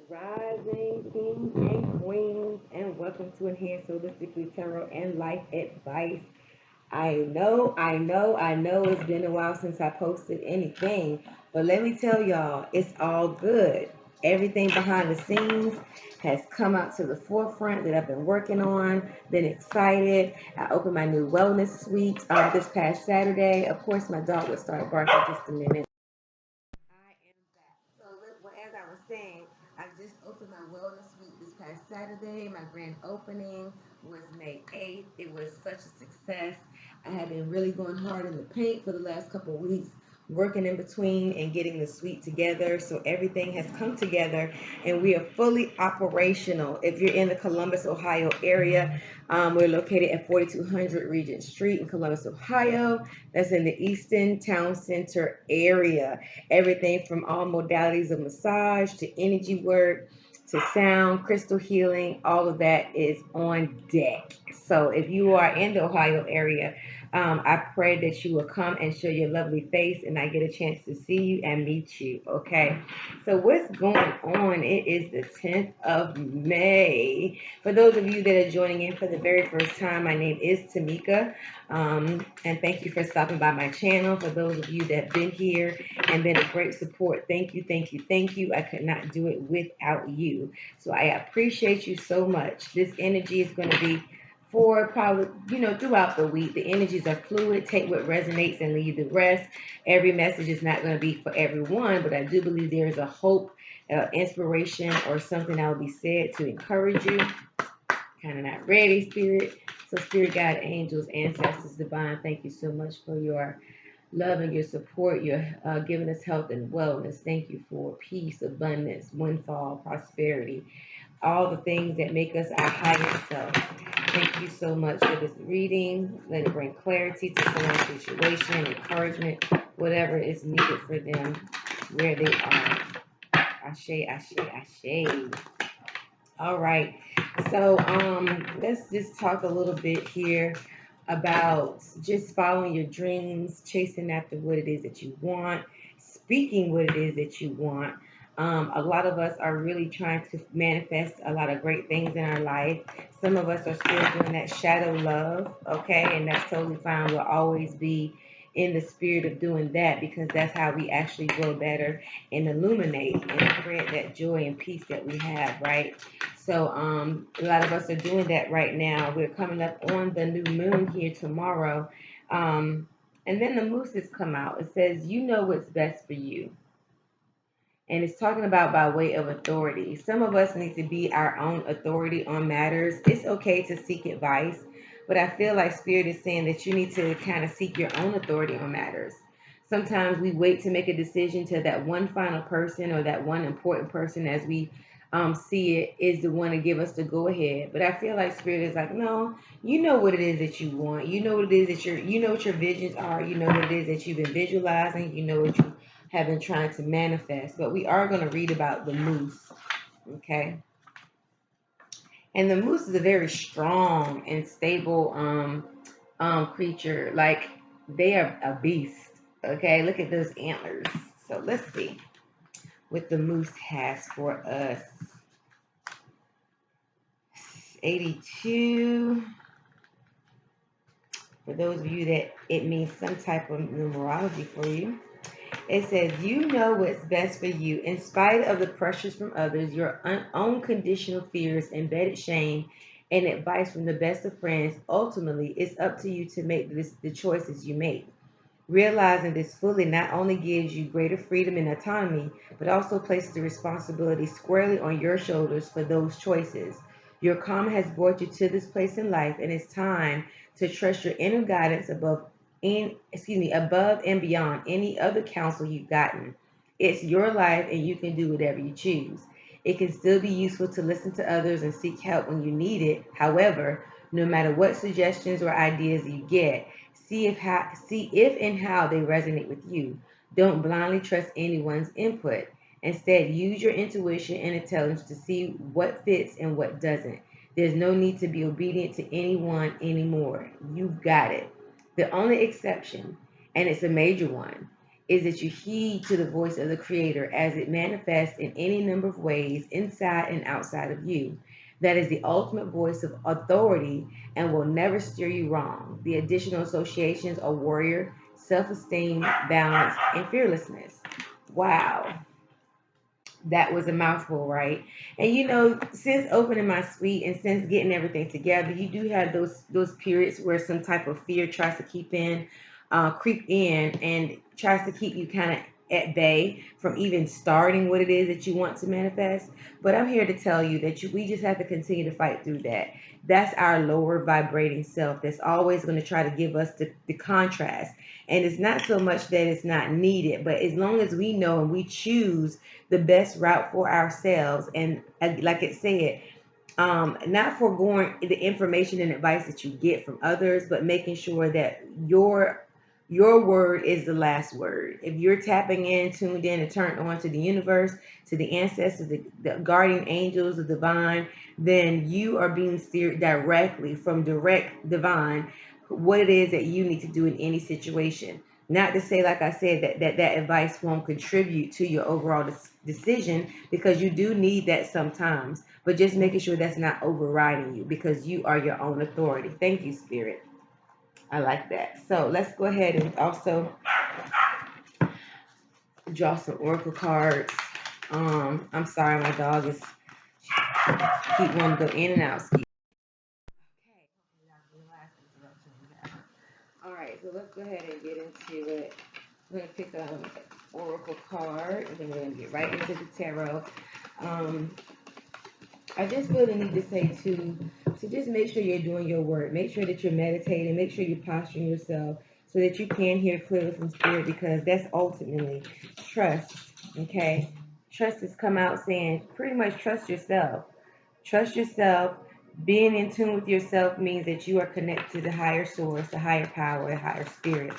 Rising kings and queens, and welcome to Enhanced Holistically Tarot and Life Advice. I know it's been a while since I posted anything, but let me tell y'all, it's all good. Everything behind the scenes has come out to the forefront that I've been working on, been excited. I opened my new wellness suite this past Saturday. Of course, my dog would start barking just a minute. I am back. So, well, as I was saying, I just opened my wellness suite this past Saturday. My grand opening was May 8th. It was such a success. I have been really going hard in the paint for the last couple of weeks, working in between and getting the suite together. So everything has come together and we are fully operational. If you're in the Columbus, Ohio area, we're located at 4200 Regent Street in Columbus, Ohio. That's in the Easton Town Center area. Everything from all modalities of massage to energy work to sound, crystal healing, all of that is on deck. So if you are in the Ohio area, I pray that you will come and show your lovely face and I get a chance to see you and meet you. Okay. So what's going on? It is the 10th of May. For those of you that are joining in for the very first time, my name is Tamika. And thank you for stopping by my channel. For those of you that have been here and been a great support, thank you, thank you, thank you. I could not do it without you. So I appreciate you so much. This energy is going to be for probably, throughout the week. The energies are fluid. Take what resonates and leave the rest. Every message is not going to be for everyone, but I do believe there is a hope, inspiration, or something that will be said to encourage you. Kind of not ready, Spirit. So, Spirit, God, angels, ancestors, divine, thank you so much for your love and your support. You're giving us health and wellness. Thank you for peace, abundance, windfall, prosperity, all the things that make us our highest self. Thank you so much for this reading. Let it bring clarity to someone's situation, encouragement, whatever is needed for them where they are. Ashe, ashe, ashe. All right. So let's just talk a little bit here about just following your dreams, chasing after what it is that you want, speaking what it is that you want. A lot of us are really trying to manifest a lot of great things in our life. Some of us are still doing that shadow love, okay, and that's totally fine. We'll always be in the spirit of doing that because that's how we actually grow better and illuminate and spread that joy and peace that we have, right? So a lot of us are doing that right now. We're coming up on the new moon here tomorrow. And then the mooses come out. It says, you know what's best for you. And it's talking about by way of authority. Some of us need to be our own authority on matters. It's okay to seek advice, but I feel like Spirit is saying that you need to kind of seek your own authority on matters. Sometimes we wait to make a decision to that one final person or that one important person as we see it is the one to give us the go ahead. But I feel like Spirit is like, no, you know what it is that you want. You know what it is that you know what your visions are. You know what it is that you've been visualizing. You know what you have been trying to manifest. But we are going to read about the moose, okay? And the moose is a very strong and stable creature. Like they are a beast, okay? Look at those antlers. So let's see what the moose has for us. 82. For those of you that it means some type of numerology for you. It says, you know what's best for you. In spite of the pressures from others, your own conditional fears, embedded shame, and advice from the best of friends, ultimately, it's up to you to make the choices you make. Realizing this fully not only gives you greater freedom and autonomy, but also places the responsibility squarely on your shoulders for those choices. Your karma has brought you to this place in life, and it's time to trust your inner guidance above and beyond any other counsel you've gotten. It's your life, and you can do whatever you choose. It can still be useful to listen to others and seek help when you need it. However, no matter what suggestions or ideas you get, see if and how they resonate with you. Don't blindly trust anyone's input. Instead, use your intuition and intelligence to see what fits and what doesn't. There's no need to be obedient to anyone anymore. You've got it. The only exception, and it's a major one, is that you heed to the voice of the Creator as it manifests in any number of ways inside and outside of you. That is the ultimate voice of authority and will never steer you wrong. The additional associations are warrior, self esteem, balance, and fearlessness. Wow, that was a mouthful, right? And since opening my suite and since getting everything together, you do have those periods where some type of fear tries to creep in, and tries to keep you kind of at bay from even starting what it is that you want to manifest. But I'm here to tell you that we just have to continue to fight through that. That's our lower vibrating self that's always going to try to give us the contrast. And it's not so much that it's not needed, but as long as we know and we choose the best route for ourselves. And like it said, not foregoing the information and advice that you get from others, but making sure that your word is the last word. If you're tapping in, tuned in, and turned on to the universe, to the ancestors, the guardian angels, the divine, then you are being steered directly from direct divine what it is that you need to do in any situation. Not to say, like I said, that advice won't contribute to your overall decision, because you do need that sometimes, but just making sure that's not overriding you, because you are your own authority. Thank you, Spirit. I like that. So let's go ahead and also draw some oracle cards. I'm sorry, my dog is keep wanting to go in and out. Okay. Hopefully that was the last interruption we have. All right, so let's go ahead and get into it. I'm gonna pick an oracle card, and then we're gonna get right into the tarot. Um, I just feel the need to say to just make sure you're doing your work. Make sure that you're meditating. Make sure you're posturing yourself so that you can hear clearly from Spirit, because that's ultimately trust. Okay, trust has come out saying pretty much trust yourself. Trust yourself. Being in tune with yourself means that you are connected to the higher source, the higher power, the higher spirit.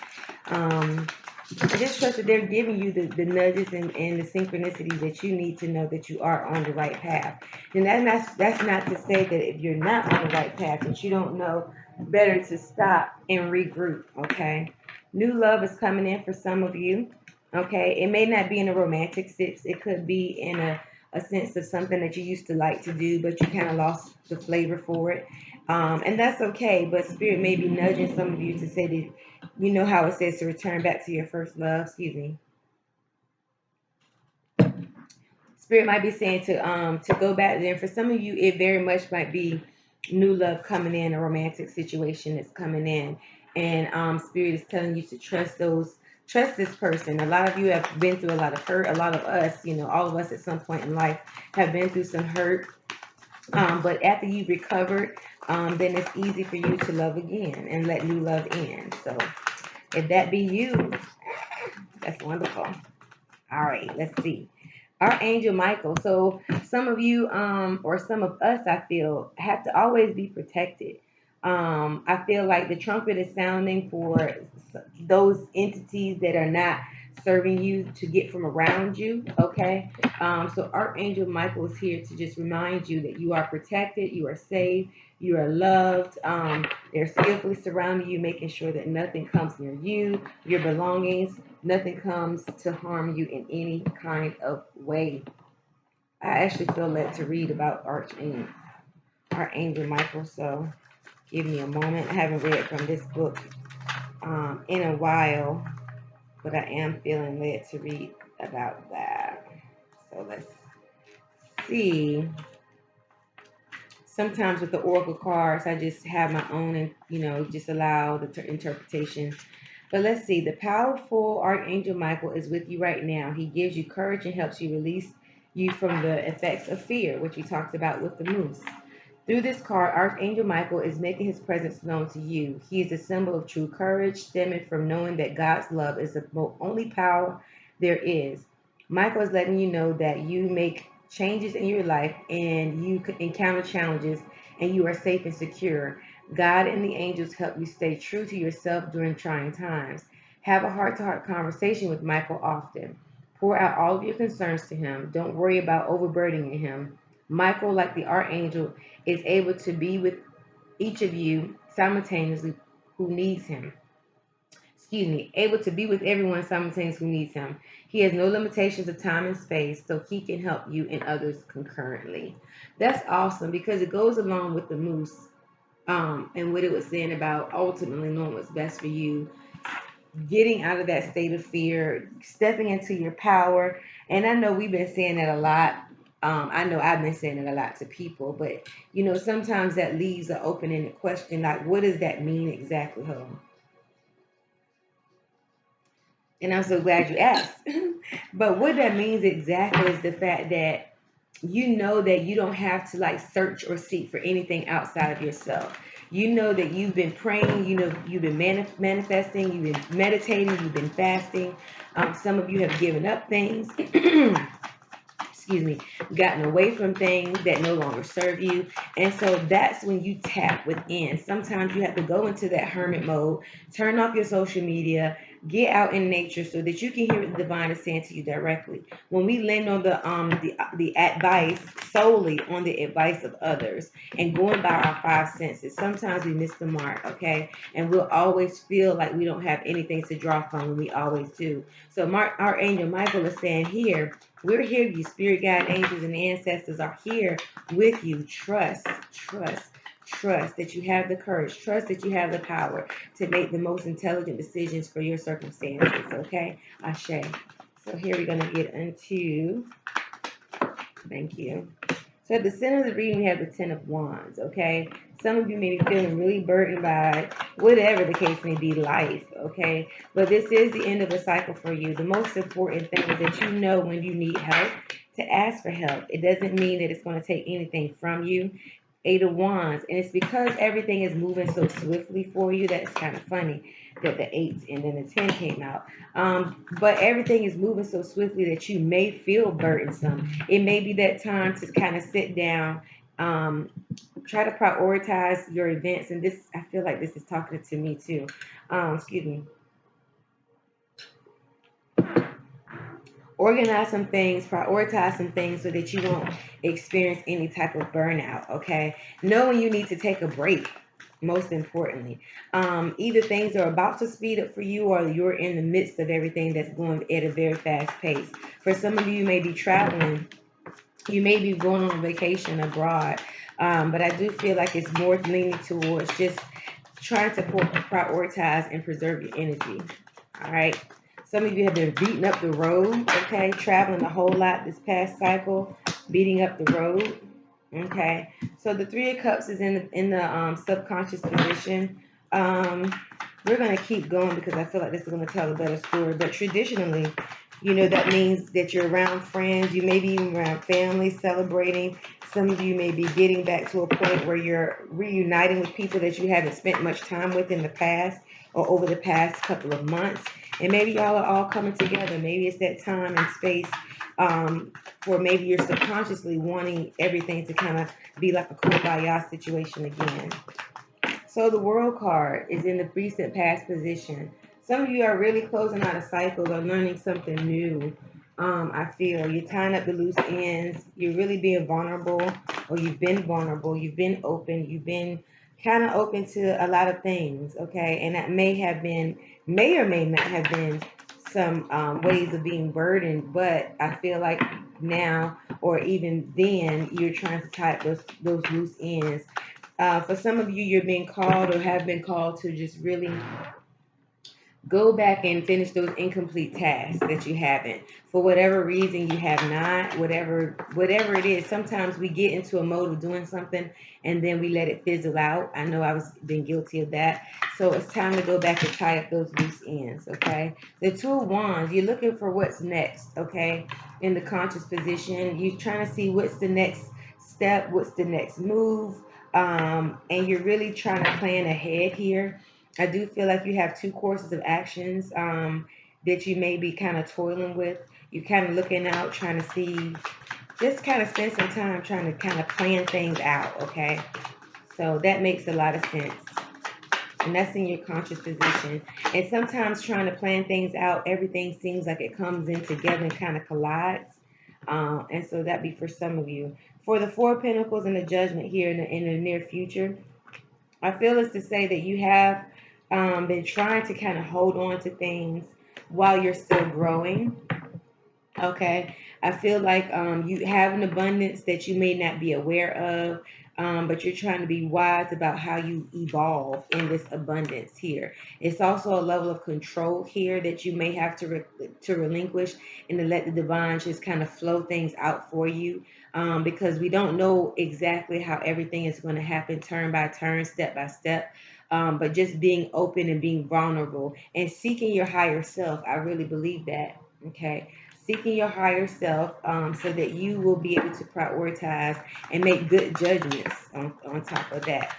I just trust that they're giving you the nudges and the synchronicities that you need to know that you are on the right path. And that's not to say that if you're not on the right path, that you don't know better to stop and regroup, okay? New love is coming in for some of you, okay? It may not be in a romantic sense. It could be in a sense of something that you used to like to do, but you kind of lost the flavor for it. And that's okay, but Spirit may be nudging some of you to say that, you know how it says to return back to your first love. Excuse me. Spirit might be saying to go back there. For some of you, it very much might be new love coming in, a romantic situation that's coming in, and Spirit is telling you to trust this person. A lot of you have been through a lot of hurt. A lot of us, all of us at some point in life have been through some hurt. But after you've recovered, then it's easy for you to love again and let new love in. So if that be you, that's wonderful. All right, let's see. Archangel Michael. So some of you, or some of us, I feel, have to always be protected. I feel like the trumpet is sounding for those entities that are not serving you to get from around you. Okay. So Archangel Michael is here to just remind you that you are protected, you are safe, you are loved. They're skillfully surrounding you, making sure that nothing comes near you, your belongings. Nothing comes to harm you in any kind of way. I actually feel led to read about Archangel Michael, so give me a moment. I haven't read from this book in a while, but I am feeling led to read about that. So let's see. Sometimes with the oracle cards, I just have my own, and just allow the interpretation. But let's see. The powerful Archangel Michael is with you right now. He gives you courage and helps you release you from the effects of fear, which we talked about with the moose. Through this card, Archangel Michael is making his presence known to you. He is a symbol of true courage, stemming from knowing that God's love is the only power there is. Michael is letting you know that you make changes in your life and you encounter challenges, and you are safe and secure. God and the angels help you stay true to yourself during trying times. Have a heart to heart conversation with Michael often. Pour out all of your concerns to him. Don't worry about overburdening him. Michael, like the archangel, is able to be with each of you simultaneously who needs him. able to be with everyone simultaneously who needs him. He has no limitations of time and space, so he can help you and others concurrently. That's awesome because it goes along with the moose, and what it was saying about ultimately knowing what's best for you, getting out of that state of fear, stepping into your power. And I know we've been saying that a lot. I know I've been saying it a lot to people, but sometimes that leaves an open-ended question, like, what does that mean exactly, home? And I'm so glad you asked. But what that means exactly is the fact that that you don't have to like search or seek for anything outside of yourself. That you've been praying, you've been manifesting, you've been meditating, you've been fasting. Some of you have given up things. Excuse me, gotten away from things that no longer serve you. And so that's when you tap within. Sometimes you have to go into that hermit mode, turn off your social media, get out in nature so that you can hear what the divine is saying to you directly. When we lean on the advice solely on the advice of others and going by our five senses, sometimes we miss the mark, okay? And we'll always feel like we don't have anything to draw from when we always do. So Archangel Michael is saying here, we're here, you spirit guide angels and ancestors are here with you. Trust that you have the courage. Trust that you have the power to make the most intelligent decisions for your circumstances, okay? Ashe. So here we're going to get into, thank you. So at the center of the reading, we have the Ten of Wands, okay? Some of you may be feeling really burdened by whatever the case may be, life, okay? But this is the end of a cycle for you. The most important thing is that you know when you need help to ask for help. It doesn't mean that it's going to take anything from you. Eight of Wands, and it's because everything is moving so swiftly for you that it's kind of funny that the 8 and then the 10 came out. But everything is moving so swiftly that you may feel burdensome. It may be that time to kind of sit down, try to prioritize your events. And this, I feel like this is talking to me too. Excuse me. Organize some things, prioritize some things so that you won't experience any type of burnout, okay? Know when you need to take a break, most importantly. Either things are about to speed up for you or you're in the midst of everything that's going at a very fast pace. For some of you may be traveling, you may be going on vacation abroad, but I do feel like it's more leaning towards just trying to prioritize and preserve your energy, all right? Some of you have been beating up the road, okay? Traveling a whole lot this past cycle, beating up the road, okay? So the Three of Cups is in the subconscious position. We're going to keep going because I feel like this is going to tell a better story. But traditionally, that means that you're around friends. You may be even around family celebrating. Some of you may be getting back to a point where you're reuniting with people that you haven't spent much time with in the past or over the past couple of months. And maybe y'all are all coming together. Maybe it's that time and space where maybe you're subconsciously wanting everything to kind of be like a kumbaya situation again. So the World card is in the recent past position. Some of you are really closing out a cycle or learning something new. I feel you're tying up the loose ends. You're really being vulnerable, or you've been vulnerable. You've been open. You've been kind of open to a lot of things, okay? And that may or may not have been some ways of being burdened, but I feel like now or even then you're trying to tie up those loose ends. For some of you, you're being called or have been called to just really go back and finish those incomplete tasks that you haven't. For whatever reason you have not, whatever it is, sometimes we get into a mode of doing something and then we let it fizzle out. I know been guilty of that. So it's time to go back and tie up those loose ends, okay? The Two of Wands, you're looking for what's next, okay? In the conscious position, you're trying to see what's the next step, what's the next move, and you're really trying to plan ahead here. I do feel like you have two courses of actions that you may be kind of toiling with. You're kind of looking out, trying to see, just kind of spend some time trying to kind of plan things out, okay? So that makes a lot of sense. And that's in your conscious position. And sometimes trying to plan things out, everything seems like it comes in together and kind of collides. And so that'd be for some of you. For the Four of Pentacles and the Judgment here in the near future, I feel it's to say that you have been trying to kind of hold on to things while you're still growing. Okay, I feel like you have an abundance that you may not be aware of, but you're trying to be wise about how you evolve in this abundance here. It's also a level of control here that you may have to relinquish and to let the divine just kind of flow things out for you, because we don't know exactly how everything is going to happen turn by turn, step by step. But just being open and being vulnerable and seeking your higher self, I really believe that. Okay, seeking your higher self, so that you will be able to prioritize and make good judgments on top of that.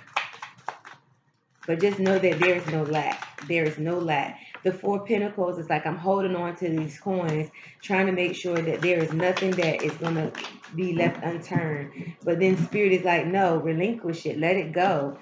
But just know that there is no lack. There is no lack. The Four of Pentacles is like I'm holding on to these coins, trying to make sure that there is nothing that is going to be left unturned. But then Spirit is like, no, relinquish it. Let it go.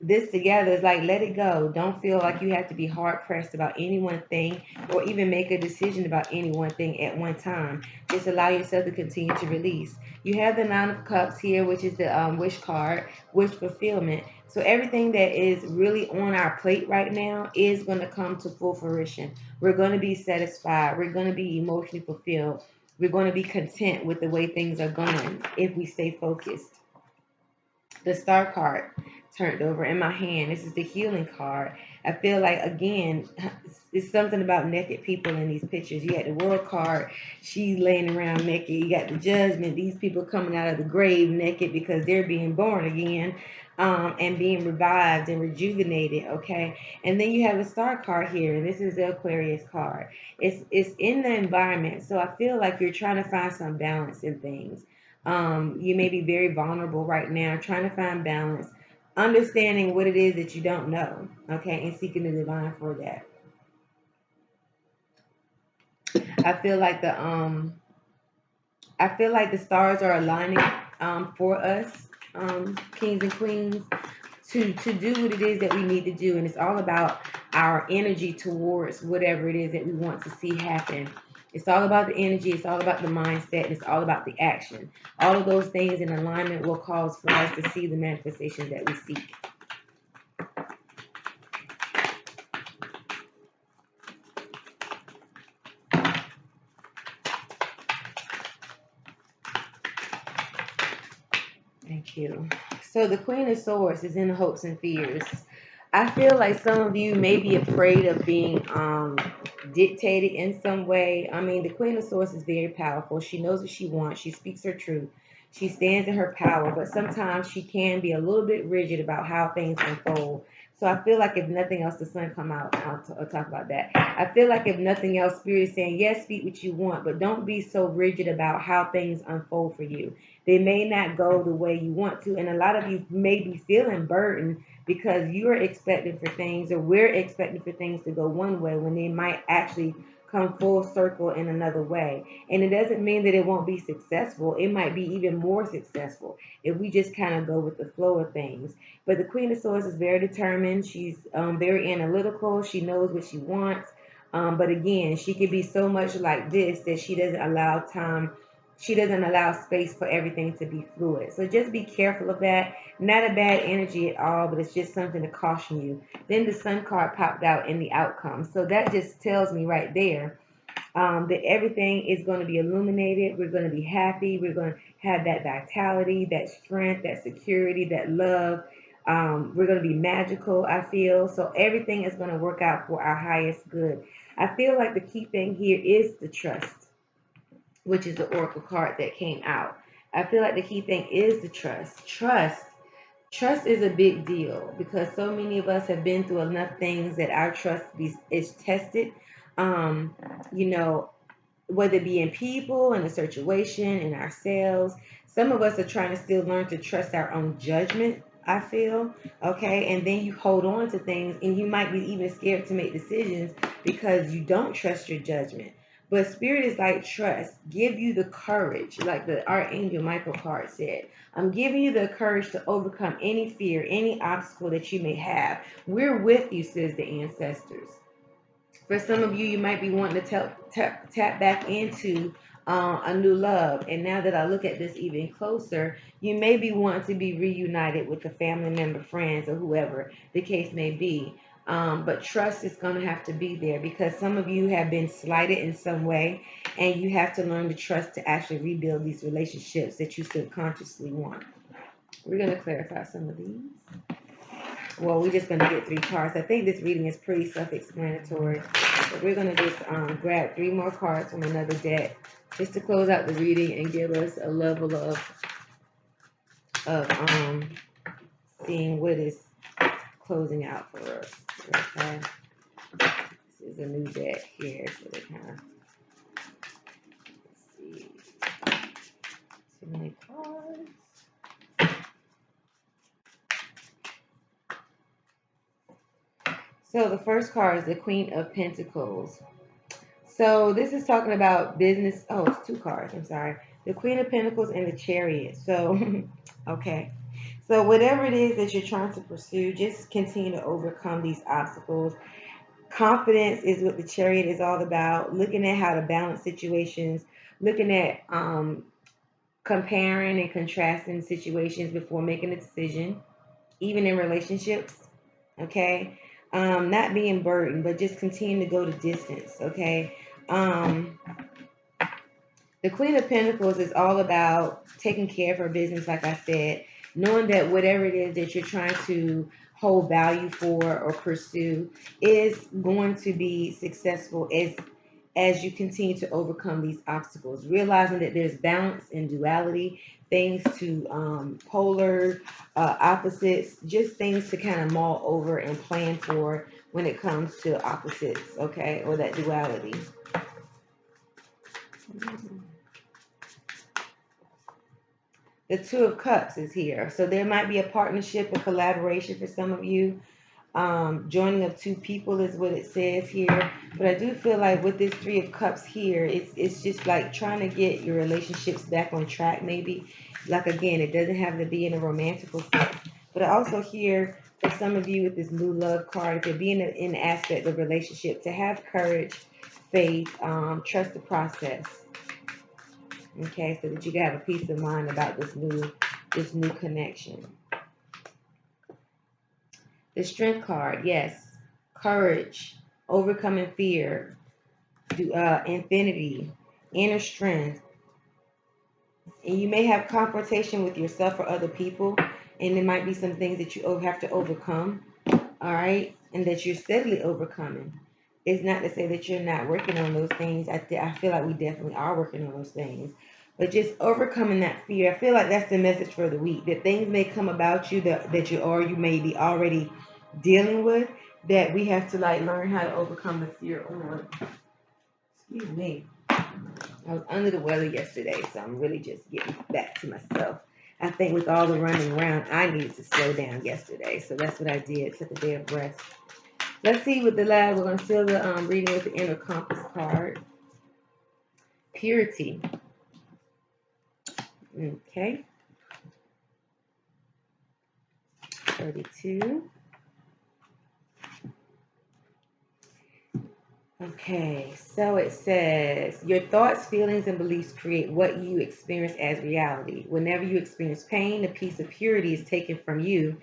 This together is like, let it go. Don't feel like you have to be hard pressed about any one thing or even make a decision about any one thing at one time. Just allow yourself to continue to release. You have the Nine of Cups here, which is the wish card, wish fulfillment. So everything that is really on our plate right now is going to come to full fruition. We're going to be satisfied. We're going to be emotionally fulfilled. We're going to be content with the way things are going if we stay focused. The Star card turned over in my hand. This is the healing card. I feel like, again, it's something about naked people in these pictures. You got the World card, she's laying around naked. You got the Judgment, these people coming out of the grave naked because they're being born again, and being revived and rejuvenated. Okay, and then you have a Star card here, and this is the Aquarius card. It's in the environment, so I feel like you're trying to find some balance in things. You may be very vulnerable right now, trying to find balance, understanding what it is that you don't know, okay, and seeking the divine for that. I feel like the stars are aligning for us, kings and queens, to do what it is that we need to do, and it's all about our energy towards whatever it is that we want to see happen. It's all about the energy, it's all about the mindset, and it's all about the action. All of those things in alignment will cause for us to see the manifestations that we seek. Thank you. So the Queen of Swords is in the hopes and fears. I feel like some of you may be afraid of being dictated in some way. I mean, the Queen of Swords is very powerful. She knows what she wants. She speaks her truth. She stands in her power, but sometimes she can be a little bit rigid about how things unfold. So I feel like if nothing else, the sun come out. I'll talk about that. I feel like if nothing else, Spirit is saying, yes, speak what you want, but don't be so rigid about how things unfold for you. They may not go the way you want to, and a lot of you may be feeling burdened because you're expecting for things, or we're expecting for things to go one way when they might actually come full circle in another way. And it doesn't mean that it won't be successful. It might be even more successful if we just kind of go with the flow of things. But the Queen of Swords is very determined. She's very analytical. She knows what she wants. But again, she can be so much like this that she doesn't allow time, she doesn't allow space for everything to be fluid. So just be careful of that. Not a bad energy at all, but it's just something to caution you. Then the Sun card popped out in the outcome. So that just tells me right there, that everything is going to be illuminated. We're going to be happy. We're going to have that vitality, that strength, that security, that love. We're going to be magical, I feel. So everything is going to work out for our highest good. I feel like the key thing here is the trust, which is the oracle card that came out. I feel like the key thing is the trust. Trust is a big deal because so many of us have been through enough things that our is tested. Um, you know, whether it be in people, in a situation, in ourselves. Some of us are trying to still learn to trust our own judgment, I feel. Okay. And then you hold on to things and you might be even scared to make decisions because you don't trust your judgment. But spirit is like trust, give you the courage, like the Archangel Michael card said. I'm giving you the courage to overcome any fear, any obstacle that you may have. We're with you, says the ancestors. For some of you, you might be wanting to tap back into a new love. And now that I look at this even closer, you may be wanting to be reunited with a family member, friends, or whoever the case may be. But trust is going to have to be there because some of you have been slighted in some way, and you have to learn to trust to actually rebuild these relationships that you subconsciously want. We're going to clarify some of these. Well, we're just going to get 3 cards. I think this reading is pretty self-explanatory. But we're going to just grab 3 more cards from another deck just to close out the reading and give us a level of seeing what is closing out for us. Okay. This is a new deck here, so they kind of, let's see, too many cards. So the first card is the Queen of Pentacles. So this is talking about business. Oh, it's 2 cards. I'm sorry. The Queen of Pentacles and the Chariot. So, okay. So whatever it is that you're trying to pursue, just continue to overcome these obstacles. Confidence is what the Chariot is all about. Looking at how to balance situations. Looking at comparing and contrasting situations before making a decision. Even in relationships. Okay. Not being burdened, but just continue to go the distance. Okay. The Queen of Pentacles is all about taking care of her business, like I said, knowing that whatever it is that you're trying to hold value for or pursue is going to be successful as you continue to overcome these obstacles, realizing that there's balance and duality, things to polar opposites, just things to kind of mull over and plan for when it comes to opposites, okay, or that duality. The Two of Cups is here. So there might be a partnership, a collaboration for some of you. Joining of 2 people is what it says here. But I do feel like with this 3 of Cups here, it's just like trying to get your relationships back on track maybe. Like again, it doesn't have to be in a romantical sense. But I also hear for some of you with this new love card, if you're being in the aspect of relationship, to have courage, faith, trust the process. Okay, so that you can have a peace of mind about this new connection. The Strength card, yes, courage, overcoming fear, infinity, inner strength, and you may have confrontation with yourself or other people, and there might be some things that you have to overcome. All right, and that you're steadily overcoming. It's not to say that you're not working on those things. I feel like we definitely are working on those things. But just overcoming that fear, I feel like that's the message for the week. That things may come about you that you may be already dealing with, that we have to like learn how to overcome the fear on. Excuse me. I was under the weather yesterday, so I'm really just getting back to myself. I think with all the running around, I needed to slow down yesterday, so that's what I did. Took a day of rest. Let's see with the last. We're going to seal the reading with the Inner Compass card. Purity. Okay. 32. Okay, so it says, your thoughts, feelings, and beliefs create what you experience as reality. Whenever you experience pain, a piece of purity is taken from you,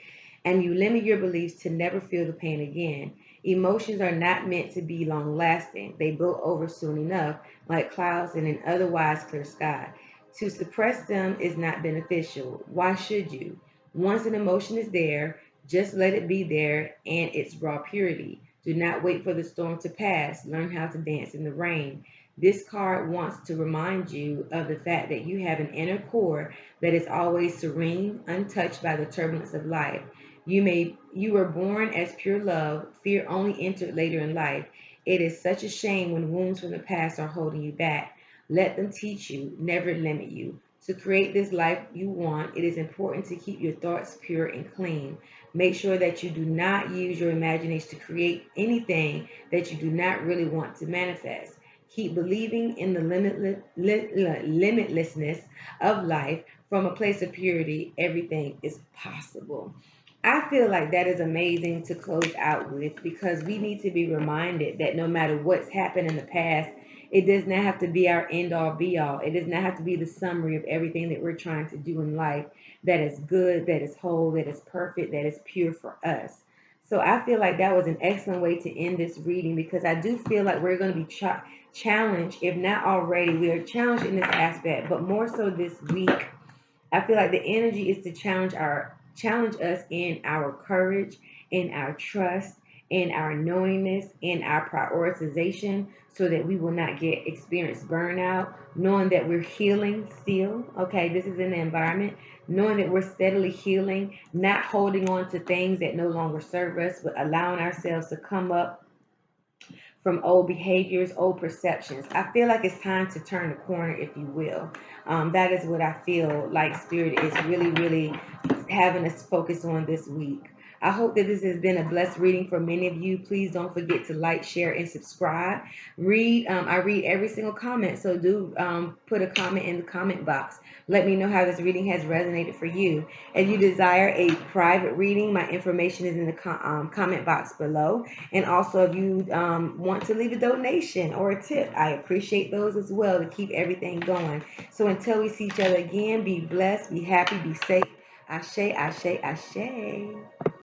and you limit your beliefs to never feel the pain again. Emotions are not meant to be long lasting. They blow over soon enough, like clouds in an otherwise clear sky. To suppress them is not beneficial. Why should you? Once an emotion is there, just let it be there and its raw purity. Do not wait for the storm to pass. Learn how to dance in the rain. This card wants to remind you of the fact that you have an inner core that is always serene, untouched by the turbulence of life. You were born as pure love. Fear only entered later in life. It is such a shame when wounds from the past are holding you back. Let them teach you, never limit you. To create this life you want, it is important to keep your thoughts pure and clean. Make sure that you do not use your imagination to create anything that you do not really want to manifest. Keep believing in the limitlessness of life. From a place of purity, everything is possible. I feel like that is amazing to close out with, because we need to be reminded that no matter what's happened in the past, it does not have to be our end all be all. It does not have to be the summary of everything that we're trying to do in life that is good, that is whole, that is perfect, that is pure for us. So I feel like that was an excellent way to end this reading, because I do feel like we're going to be challenged, if not already, we are challenged in this aspect, but more so this week. I feel like the energy is to challenge us in our courage, in our trust, in our knowingness, in our prioritization, so that we will not experience burnout, knowing that we're healing still. Okay, this is in the environment, knowing that we're steadily healing, not holding on to things that no longer serve us, but allowing ourselves to come up from old behaviors, old perceptions. I feel like it's time to turn the corner, if you will. That is what I feel like Spirit is really, really having us focus on this week. I hope that this has been a blessed reading for many of you. Please don't forget to like, share, and subscribe. I read every single comment, so do put a comment in the comment box. Let me know how this reading has resonated for you. If you desire a private reading, my information is in the comment box below. And also, if you want to leave a donation or a tip, I appreciate those as well to keep everything going. So until we see each other again, be blessed, be happy, be safe. Ashe, ashe, ashe.